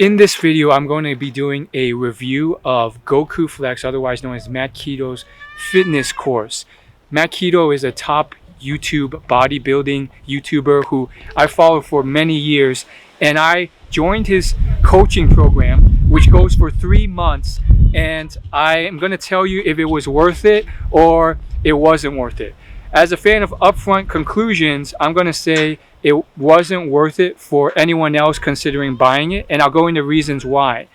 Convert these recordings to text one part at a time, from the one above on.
In this video, I'm going to be doing a review of Gokuflex, otherwise known as Matt Kido's fitness course. Matt Kido is a top YouTube bodybuilding YouTuber who I followed for many years, and I joined his coaching program, which goes for 3 months, and I am going to tell you if it was worth it or it wasn't worth it. As a fan of upfront conclusions, I'm going to say it wasn't worth it for anyone else considering buying it, and I'll go into reasons why.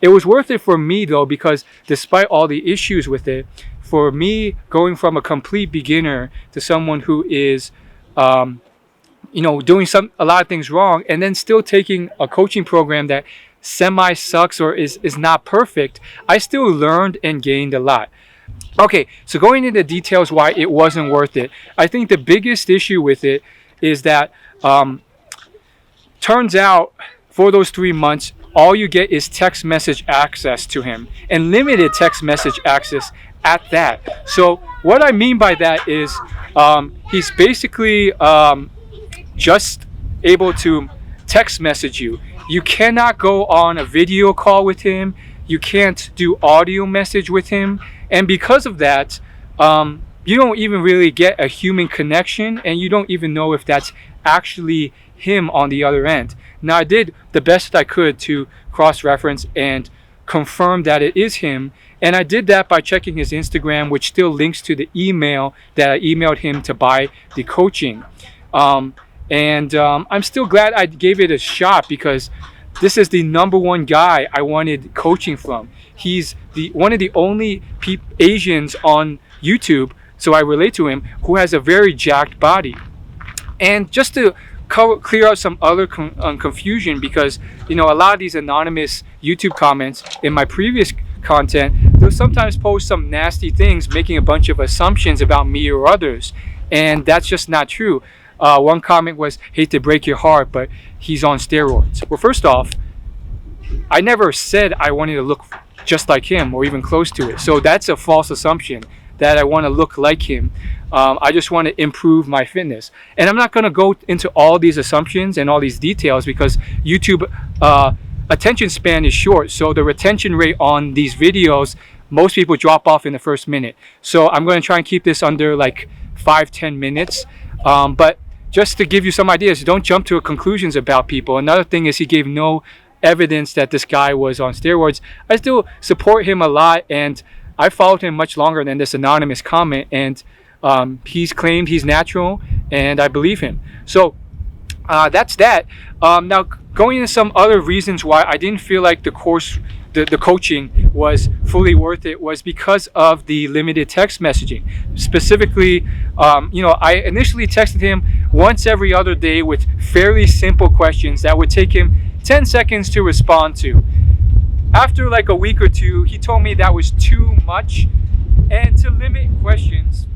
It was worth it for me though, because despite all the issues with it, for me going from a complete beginner to someone who is doing a lot of things wrong, and then still taking a coaching program that semi sucks or is not perfect, I still learned and gained a lot. Okay, so going into the details why it wasn't worth it, I think the biggest issue with it is that turns out for those 3 months, all you get is text message access to him, and limited text message access at that. So what I mean by that is he's basically just able to text message you. You cannot go on a video call with him. You can't do audio message with him. And because of that, you don't even really get a human connection, and you don't even know if that's actually him on the other end. Now, I did the best I could to cross-reference and confirm that it is him, and I did that by checking his Instagram, which still links to the email that I emailed him to buy the coaching. I'm still glad I gave it a shot, because this is the #1 guy I wanted coaching from. He's one of the only Asians on YouTube, so I relate to him, who has a very jacked body. And just to clear out some other confusion, because a lot of these anonymous YouTube comments in my previous content, they'll sometimes post some nasty things, making a bunch of assumptions about me or others, and that's just not true. One comment was, "Hate to break your heart, but he's on steroids." Well, first off, I never said I wanted to look just like him or even close to it. So that's a false assumption that I want to look like him. I just want to improve my fitness. And I'm not going to go into all these assumptions and all these details, because YouTube attention span is short. So the retention rate on these videos, most people drop off in the first minute. So I'm going to try and keep this under like 5-10 minutes. But just to give you some ideas, don't jump to conclusions about people. Another thing is he gave no evidence that this guy was on steroids. I still support him a lot, and I followed him much longer than this anonymous comment, and he's claimed he's natural, and I believe him. So that's that. Now, going into some other reasons why I didn't feel like the course, the coaching was fully worth it, was because of the limited text messaging. Specifically, I initially texted him once every other day with fairly simple questions that would take him 10 seconds to respond to. After like a week or two, he told me that was too much, and to limit questions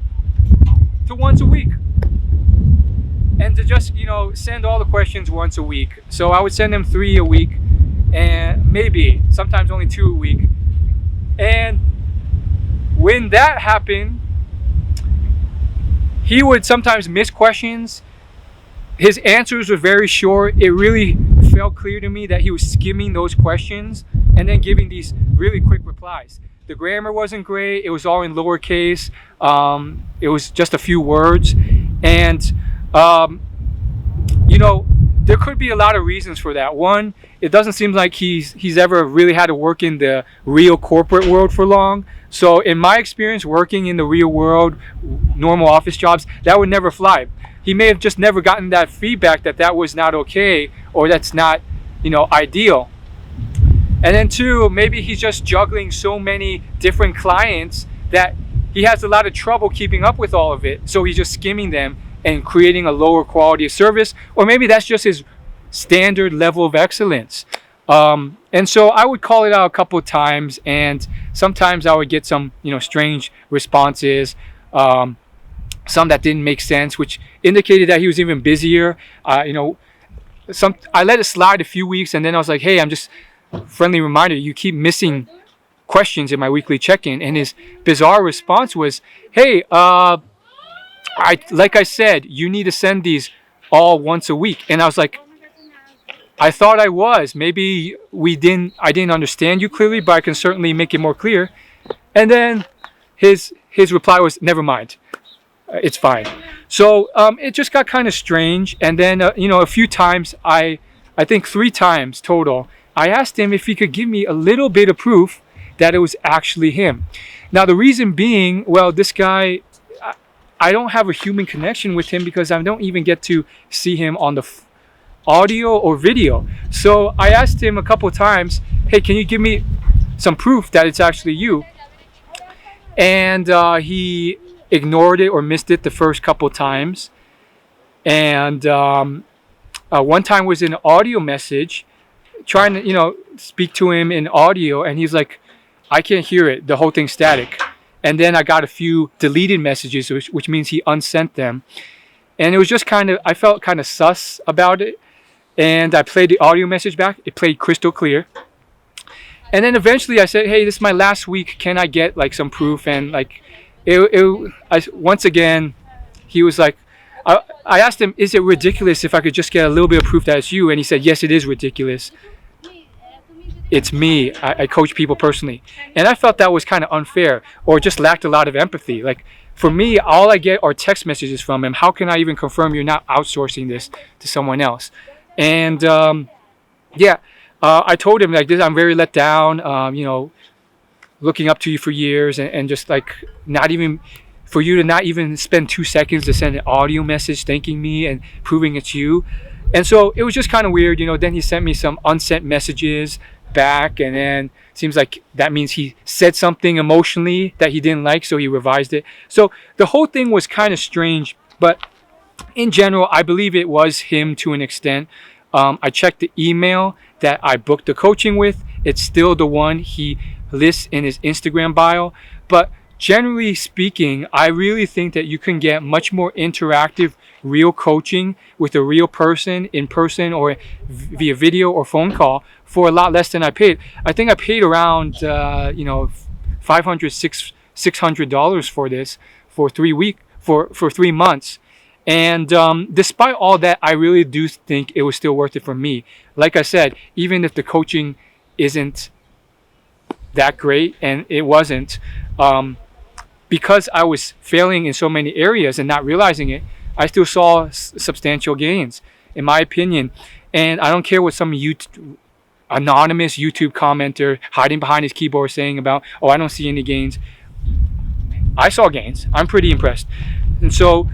to once a week, and to just send all the questions once a week. So I would send him 3 a week, and maybe sometimes only 2 a week. And when that happened, he would sometimes miss questions. His answers were very short. It really felt clear to me that he was skimming those questions and then giving these really quick replies. The grammar wasn't great. It was all in lowercase. It was just a few words. And, there could be a lot of reasons for that. One, it doesn't seem like he's ever really had to work in the real corporate world for long. So in my experience working in the real world, normal office jobs, that would never fly. He may have just never gotten that feedback that was not okay, or that's not, ideal. And then 2, maybe he's just juggling so many different clients that he has a lot of trouble keeping up with all of it. So he's just skimming them and creating a lower quality of service, or maybe that's just his standard level of excellence. And so I would call it out a couple of times, and sometimes I would get some, strange responses. Some that didn't make sense, which indicated that he was even busier. I let it slide a few weeks, and then I was like, "Hey, I'm just friendly reminder, you keep missing questions in my weekly check-in." And his bizarre response was, "Hey, like I said, you need to send these all once a week." And I was like, I thought I was. Maybe I didn't understand you clearly, but I can certainly make it more clear. And then his reply was, never mind. It's fine. So it just got kind of strange. And then, a few times, I think 3 times total, I asked him if he could give me a little bit of proof that it was actually him. Now, the reason being, well, this guy, I don't have a human connection with him because I don't even get to see him on the audio or video. So I asked him a couple of times, hey, can you give me some proof that it's actually you? And he ignored it or missed it the first couple of times. And one time was an audio message, trying to, speak to him in audio, and he's like, I can't hear it. The whole thing's static. And then I got a few deleted messages, which means he unsent them. And it was just I felt kind of sus about it. And I played the audio message back. It played crystal clear. And then eventually I said, hey, this is my last week. Can I get like some proof? And like, once again, he was like, I asked him, is it ridiculous if I could just get a little bit of proof that it's you? And he said, yes, it is ridiculous. It's me. I coach people personally. And I felt that was kind of unfair, or just lacked a lot of empathy. Like, for me, all I get are text messages from him. How can I even confirm you're not outsourcing this to someone else? And I told him like this, I'm very let down, looking up to you for years, and just like not even for you to not even spend 2 seconds to send an audio message thanking me and proving it's you. And so it was just kind of weird. Then he sent me some unsent messages back, and then seems like that means he said something emotionally that he didn't like, so he revised it. So the whole thing was kind of strange, but in general, I believe it was him to an extent. I checked the email that I booked the coaching with. It's still the one he lists in his Instagram bio. But generally speaking, I really think that you can get much more interactive, real coaching with a real person, in person or via video or phone call, for a lot less than I paid. I think I paid around $500, $600 for this for 3 months. And despite all that, I really do think it was still worth it for me. Like I said, even if the coaching isn't that great, and it wasn't, because I was failing in so many areas and not realizing it, I still saw substantial gains, in my opinion. And I don't care what some anonymous YouTube commenter hiding behind his keyboard saying about, oh, I don't see any gains. I saw gains. I'm pretty impressed. And so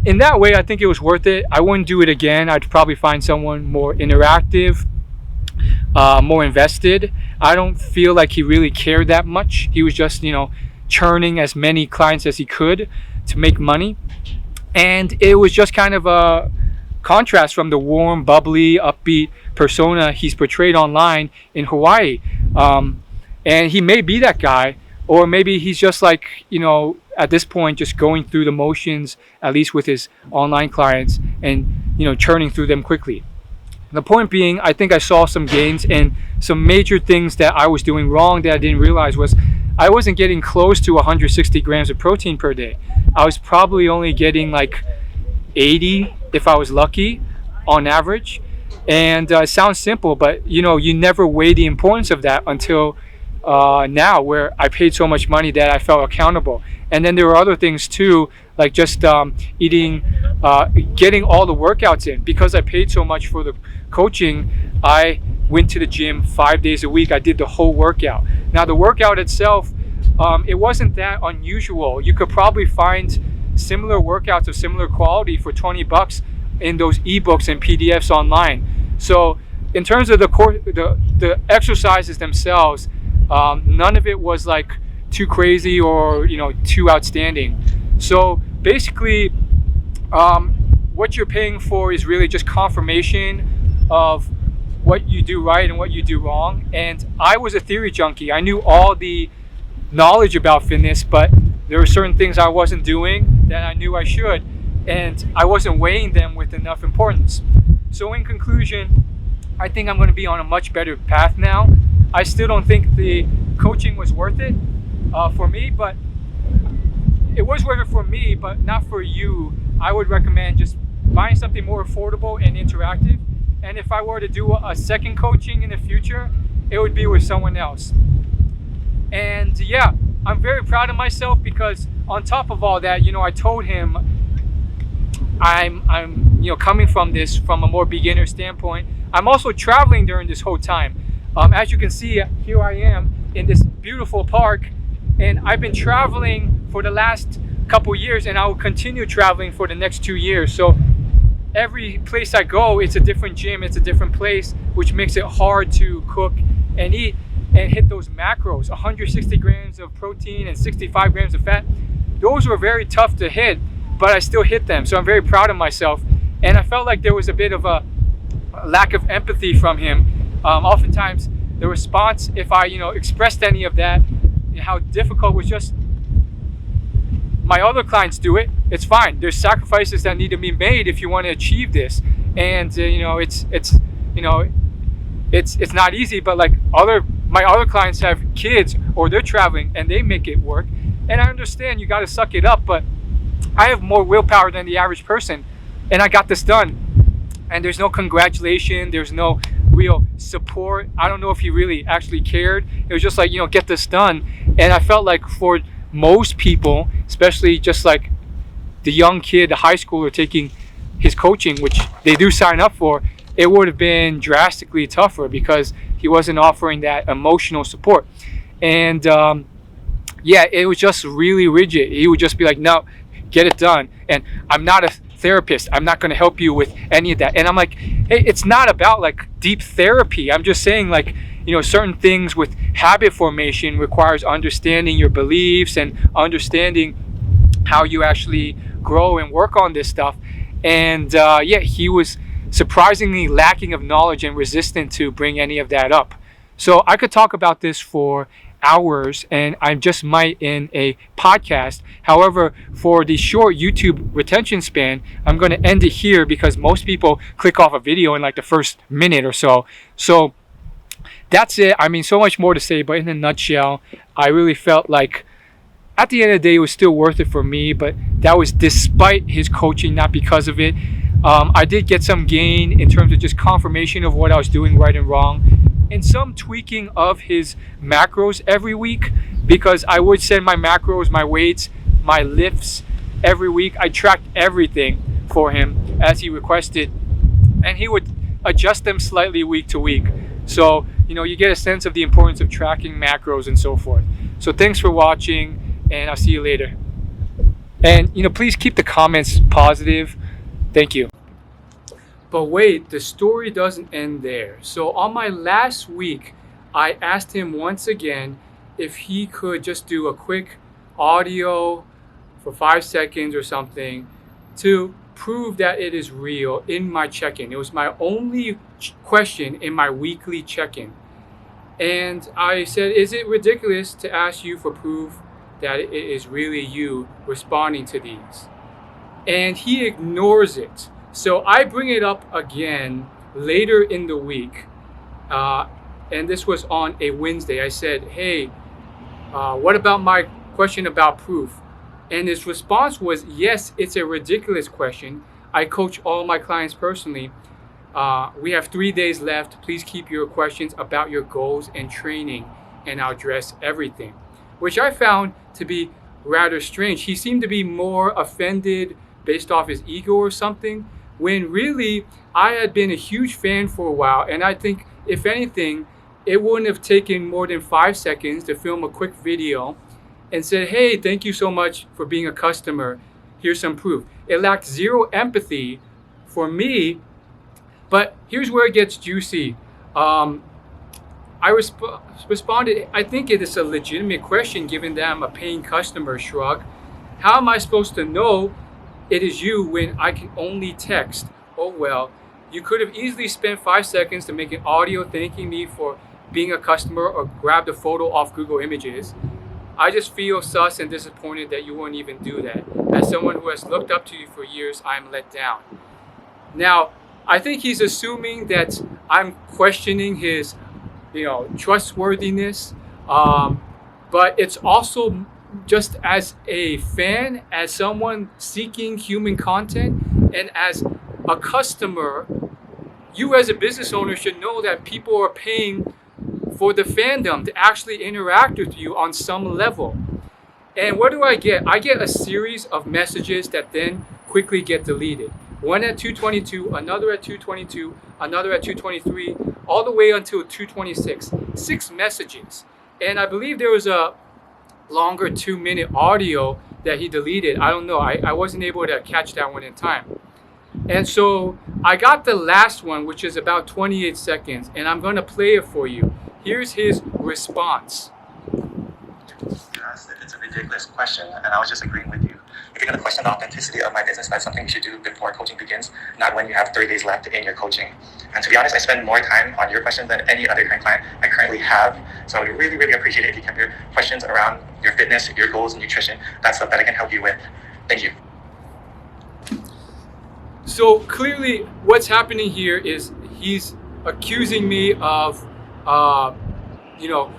in that way, I think it was worth it. I wouldn't do it again. I'd probably find someone more interactive, more invested. I don't feel like he really cared that much. He was just, churning as many clients as he could to make money. And it was just kind of a contrast from the warm, bubbly, upbeat persona he's portrayed online in Hawaii. And he may be that guy, or maybe he's just like, at this point, just going through the motions, at least with his online clients, and, churning through them quickly. The point being, I think I saw some gains, and some major things that I was doing wrong that I didn't realize was I wasn't getting close to 160 grams of protein per day. I was probably only getting like 80 if I was lucky on average. And it sounds simple, but you never weigh the importance of that until now, where I paid so much money that I felt accountable. And then there were other things too, like just eating, getting all the workouts in. Because I paid so much for the coaching, I went to the gym 5 days a week. I did the whole workout. Now the workout itself, it wasn't that unusual. You could probably find similar workouts of similar quality for $20 in those ebooks and PDFs online. So in terms of the exercises themselves, none of it was like too crazy or too outstanding. So basically, what you're paying for is really just confirmation of what you do right and what you do wrong. And I was a theory junkie. I knew all the knowledge about fitness, but there were certain things I wasn't doing that I knew I should, and I wasn't weighing them with enough importance. So in conclusion, I think I'm going to be on a much better path now. I still don't think the coaching was worth it for me, but it was worth it for me, but not for you. I would recommend just buying something more affordable and interactive, And if I were to do a second coaching in the future, it would be with someone else. And yeah, I'm very proud of myself because on top of all that, I told him I'm coming from a more beginner standpoint. I'm also traveling during this whole time. As you can see, here I am in this beautiful park, and I've been traveling for the last couple years, and I will continue traveling for the next 2 years. So every place I go, it's a different gym, it's a different place, which makes it hard to cook and eat and hit those macros. 160 grams of protein and 65 grams of fat. Those were very tough to hit, but I still hit them. So I'm very proud of myself. And I felt like there was a bit of a lack of empathy from him. Oftentimes the response, if I expressed any of that, how difficult, was just, my other clients do it, it's fine. There's sacrifices that need to be made if you want to achieve this. And it's not easy, but like my other clients have kids or they're traveling and they make it work. And I understand you got to suck it up, but I have more willpower than the average person, and I got this done. And there's no congratulation, there's no real support. I don't know if he really actually cared. It was just like, get this done. And I felt like for most people, especially just like the young kid, the high schooler taking his coaching, which they do sign up for, it would have been drastically tougher because he wasn't offering that emotional support. And yeah, it was just really rigid. He would just be like, no, get it done. And I'm not a therapist. I'm not going to help you with any of that. And I'm like, hey, it's not about like deep therapy. I'm just saying like, certain things with habit formation requires understanding your beliefs and understanding how you actually grow and work on this stuff. And yeah, he was surprisingly lacking of knowledge and resistant to bring any of that up. So I could talk about this for hours, and I just might in a podcast. However, for the short YouTube retention span, I'm going to end it here because most people click off a video in like the first minute or so. So that's it. I mean, so much more to say, but in a nutshell, I really felt like at the end of the day, it was still worth it for me, but that was despite his coaching, not because of it. I did get some gain in terms of just confirmation of what I was doing right and wrong, and some tweaking of his macros every week, because I would send my macros, my weights, my lifts every week. I tracked everything for him as he requested, and he would adjust them slightly week to week. So, you get a sense of the importance of tracking macros and so forth. So thanks for watching, and I'll see you later. And, please keep the comments positive. Thank you. But wait, the story doesn't end there. So on my last week, I asked him once again if he could just do a quick audio for 5 seconds or something to prove that it is real in my check-in. It was my only question in my weekly check-in. And I said, is it ridiculous to ask you for proof that it is really you responding to these? And he ignores it. So I bring it up again later in the week, and this was on a Wednesday. I said, hey, what about my question about proof? And his response was, yes, it's a ridiculous question. I coach all my clients personally. We have 3 days left. Please keep your questions about your goals and training, and I'll address everything. Which I found to be rather strange. He seemed to be more offended based off his ego or something, when really I had been a huge fan for a while, and I think if anything, it wouldn't have taken more than 5 seconds to film a quick video and said, hey, thank you so much for being a customer. Here's some proof. It lacked zero empathy for me, but here's where it gets juicy. I responded, I think it is a legitimate question given that I'm a paying customer, shrug. How am I supposed to know it is you when I can only text? Oh well, you could have easily spent 5 seconds to make an audio thanking me for being a customer or grabbed a photo off Google Images. I just feel sus and disappointed that you won't even do that. As someone who has looked up to you for years, I'm let down. Now, I think he's assuming that I'm questioning his, trustworthiness. But it's also just as a fan, as someone seeking human content, and as a customer you as a business owner should know that people are paying for the fandom to actually interact with you on some level. And what do I get? I get a series of messages that then quickly get deleted. One at 222, another at 222, another at 223, all the way until 226. 6 messages. And I believe there was a longer 2 minute audio that he deleted. I don't know. I wasn't able to catch that one in time. And so I got the last one, which is about 28 seconds, and I'm going to play it for you. Here's his response. You asked if it's a ridiculous question, and I was just agreeing with you. If you're going to question the authenticity of my business, that's something you should do before coaching begins, not when you have 30 days left in your coaching. And to be honest, I spend more time on your questions than any other current client I currently have. So I would really, really appreciate it if you kept your questions around your fitness, your goals, and nutrition. That's stuff that I can help you with. Thank you. So clearly, what's happening here is he's accusing me of, uh, you know,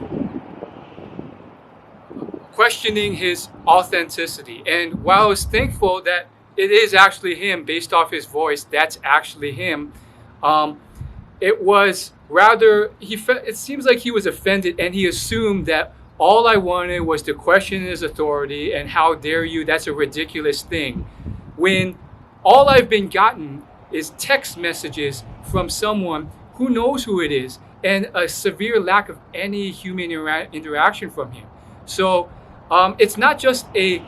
questioning his authenticity. And while I was thankful that it is actually him, based off his voice, that's actually him. Um, it was rather it seems like he was offended, and he assumed that all I wanted was to question his authority and how dare you, that's a ridiculous thing, when all I've been gotten is text messages from someone who knows who it is, and a severe lack of any human interaction from him. So it's not just a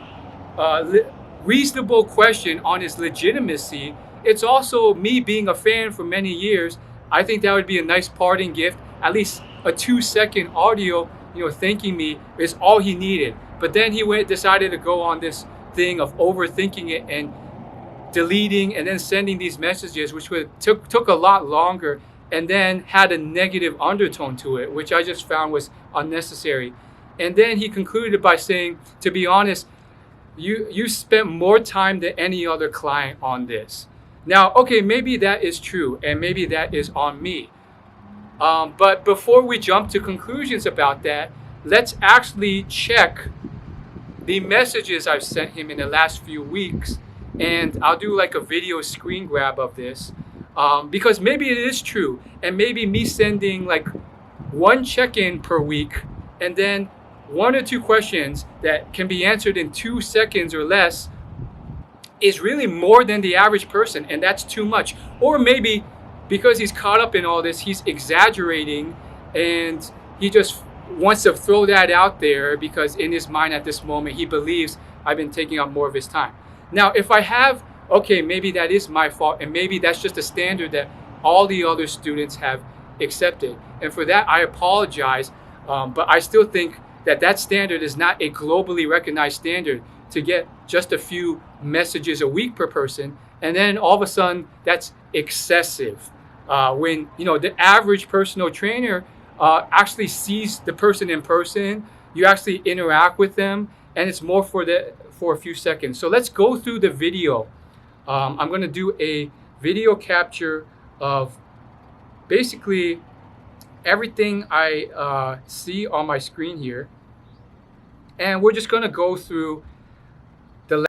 reasonable question on his legitimacy. It's also me being a fan for many years. I think that would be a nice parting gift. At least a 2 second audio, thanking me is all he needed. But then he decided to go on this thing of overthinking it and deleting and then sending these messages, which took a lot longer, and then had a negative undertone to it, which I just found was unnecessary. And then he concluded by saying, to be honest, you spent more time than any other client on this. Now, okay, maybe that is true, and maybe that is on me. But before we jump to conclusions about that, let's actually check the messages I've sent him in the last few weeks. And I'll do like a video screen grab of this, because maybe it is true. And maybe me sending like one check-in per week and then 1 or 2 questions that can be answered in 2 seconds or less is really more than the average person, and that's too much. Or maybe because he's caught up in all this, he's exaggerating, and he just wants to throw that out there because in his mind at this moment he believes I've been taking up more of his time. Now, if I have, okay, maybe that is my fault, and maybe that's just a standard that all the other students have accepted, and for that I apologize. But I still think that standard is not a globally recognized standard to get just a few messages a week per person, and then all of a sudden that's excessive. When the average personal trainer actually sees the person in person, you actually interact with them, and it's more for a few seconds. So let's go through the video. I'm going to do a video capture of basically everything I see on my screen here, and we're just going to go through the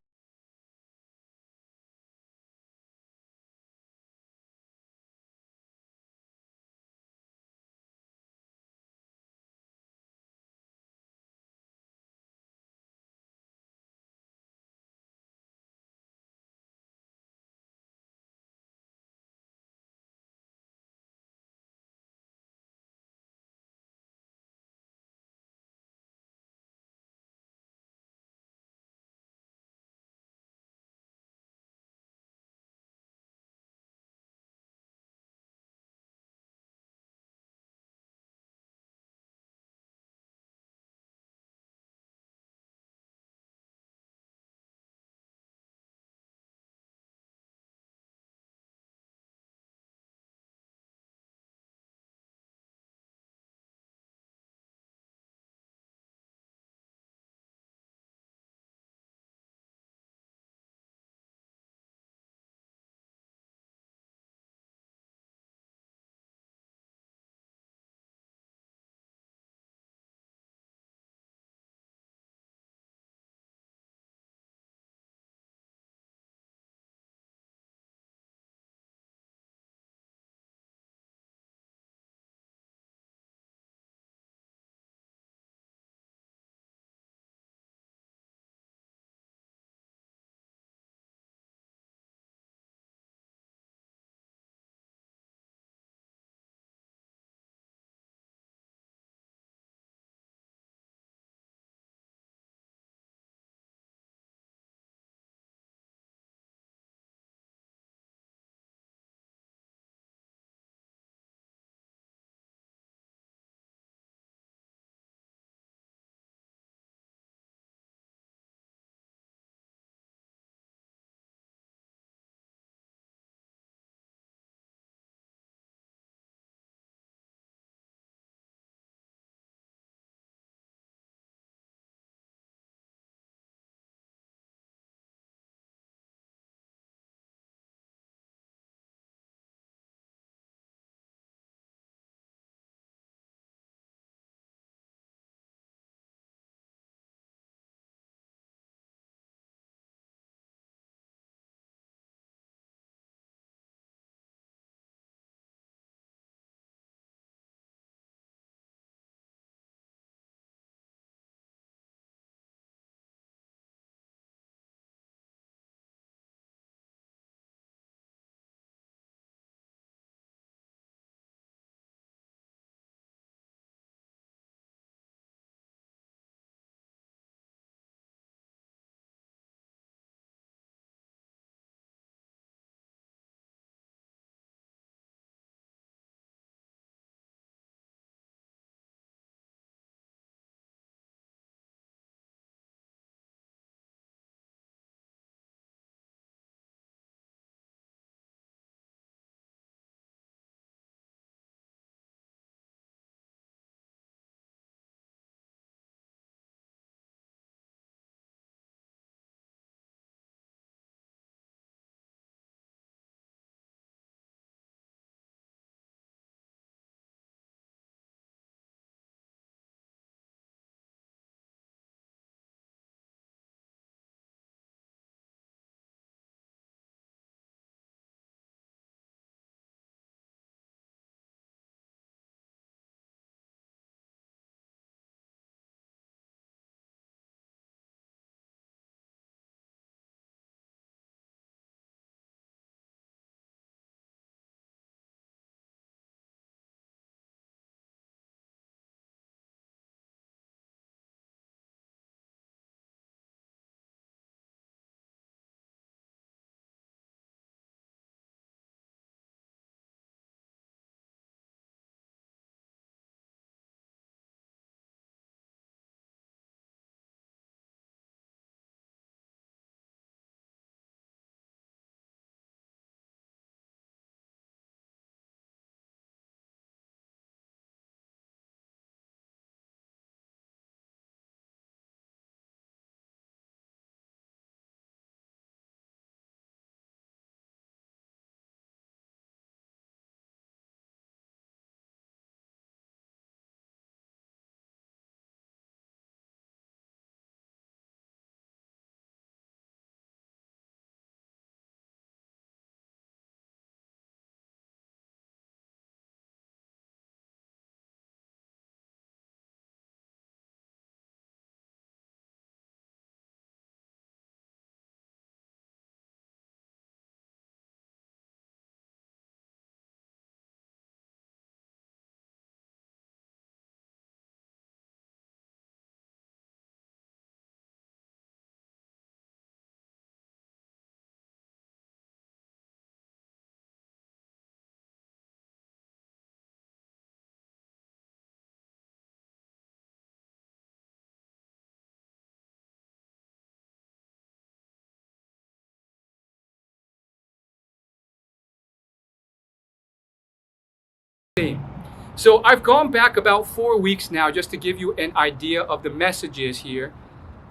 So I've gone back about 4 weeks now just to give you an idea of the messages here.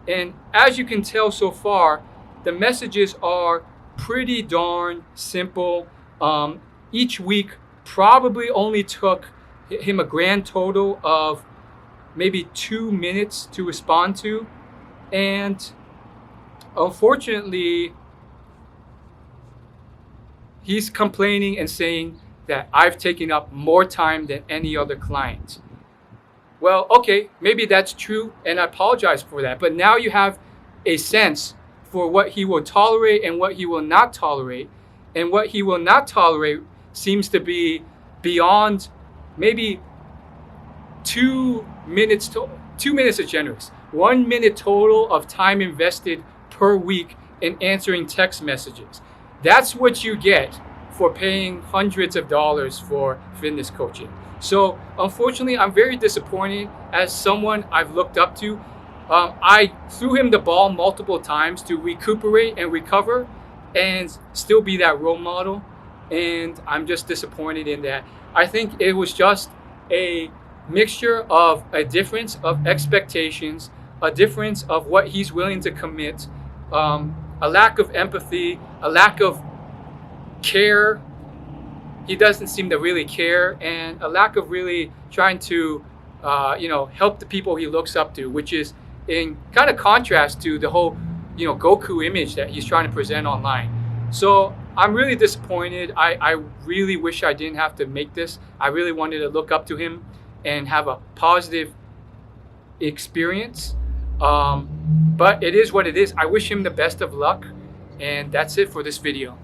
And as you can tell so far, the messages are pretty darn simple. Each week probably only took him a grand total of maybe 2 minutes to respond to. And unfortunately, he's complaining and saying that I've taken up more time than any other client. Well, okay, maybe that's true, and I apologize for that. But now you have a sense for what he will tolerate and what he will not tolerate. And what he will not tolerate seems to be beyond maybe 2 minutes. 2 minutes is generous. 1 minute total of time invested per week in answering text messages. That's what you get for paying hundreds of dollars for fitness coaching. So unfortunately, I'm very disappointed as someone I've looked up to. I threw him the ball multiple times to recuperate and recover and still be that role model. And I'm just disappointed in that. I think it was just a mixture of a difference of expectations, a difference of what he's willing to commit, a lack of empathy, a lack of care. He doesn't seem to really care, and a lack of really trying to, help the people he looks up to, which is in kind of contrast to the whole, Goku image that he's trying to present online. So I'm really disappointed. I really wish I didn't have to make this. I really wanted to look up to him and have a positive experience. But it is what it is. I wish him the best of luck, and that's it for this video.